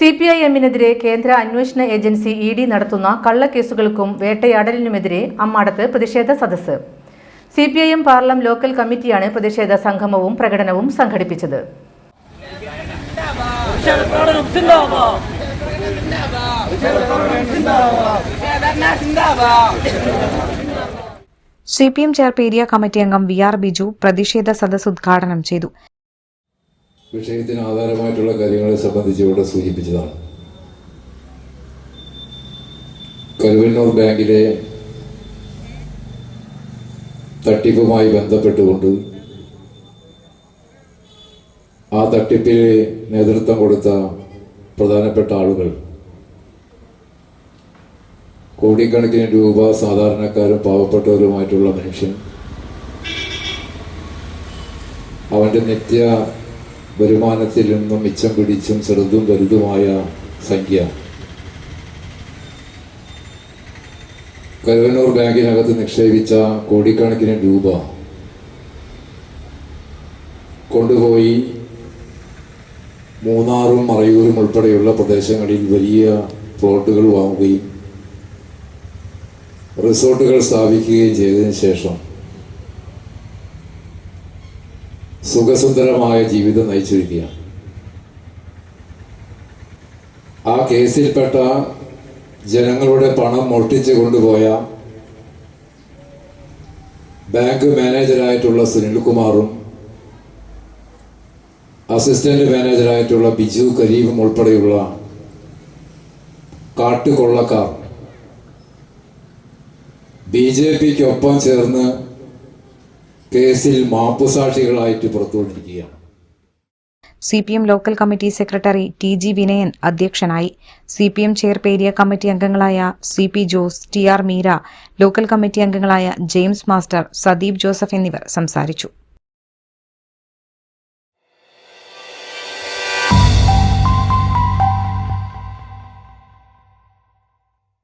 CPIM-നെതിരെ കേന്ദ്ര അന്വേഷണ agency ED നടത്തുന്ന കള്ളക്കേസുകൾക്കും വേട്ടയാടലിനുമെതിരെ അമ്മാടത്ത് പ്രതിഷേധ സദസ്സ്. CPIM പാർലം ലോക്കൽ കമ്മിറ്റിയാണ് പ്രതിഷേധ സംഗമവും പ്രകടനവും സംഘടിപ്പിച്ചത്. CPM ചേർപ്പ് ഏരിയ കമ്മിറ്റി അംഗം VR ബിജു പ്രതിഷേധ സദസ്സ് ഉദ്ഘാടനം ചെയ്തു. വിഷയത്തിന് ആധാരമായിട്ടുള്ള കാര്യങ്ങളെ സംബന്ധിച്ച് ഇവിടെ സൂചിപ്പിച്ചതാണ്. കരുവന്നൂർ ബാങ്കിലെ തട്ടിപ്പുമായി ബന്ധപ്പെട്ടുകൊണ്ട് ആ തട്ടിപ്പിന് നേതൃത്വം കൊടുത്ത പ്രധാനപ്പെട്ട ആളുകൾ കോടിക്കണക്കിന് രൂപ സാധാരണക്കാരും പാവപ്പെട്ടവരുമായിട്ടുള്ള മനുഷ്യൻ അവന്റെ നിത്യ വരുമാനത്തിൽ നിന്നും മിച്ചം പിടിച്ചും ചെറുതും വലുതുമായ സംഖ്യ കരുവന്നൂർ ബാങ്കിനകത്ത് നിക്ഷേപിച്ച കോടിക്കണക്കിന് രൂപ കൊണ്ടുപോയി മൂന്നാറും മറയൂരും ഉൾപ്പെടെയുള്ള പ്രദേശങ്ങളിൽ വലിയ പ്ലോട്ടുകൾ വാങ്ങുകയും റിസോർട്ടുകൾ സ്ഥാപിക്കുകയും ചെയ്തതിനു ശേഷം സുഖസുന്ദരമായ ജീവിതം നയിച്ചിരിക്കുകയാണ്. ആ കേസിൽപ്പെട്ട ജനങ്ങളുടെ പണം മോഷ്ടിച്ചു കൊണ്ടുപോയ ബാങ്ക് മാനേജരായിട്ടുള്ള സുനിൽകുമാറും അസിസ്റ്റന്റ് മാനേജറായിട്ടുള്ള ബിജു കരീമും ഉൾപ്പെടെയുള്ള കാട്ടുകൊള്ളക്കാർ BJPക്കൊപ്പം ചേർന്ന് കേസിൽ മാപ്പുസാക്ഷികളായിട്ട് പുറത്തുകൊണ്ടിരിക്കുകയാണ്. CPM local committee secretary TG Vinayan അധ്യക്ഷനായി. CPM ചേർപ്പ് ഏരിയ കമ്മിറ്റി അംഗങ്ങളായ CP Jose, TR Meera, local committee അംഗങ്ങളായ ജെയിംസ് മാസ്റ്റർ, സദീപ് ജോസഫ് എന്നിവർ സംസാരിച്ചു.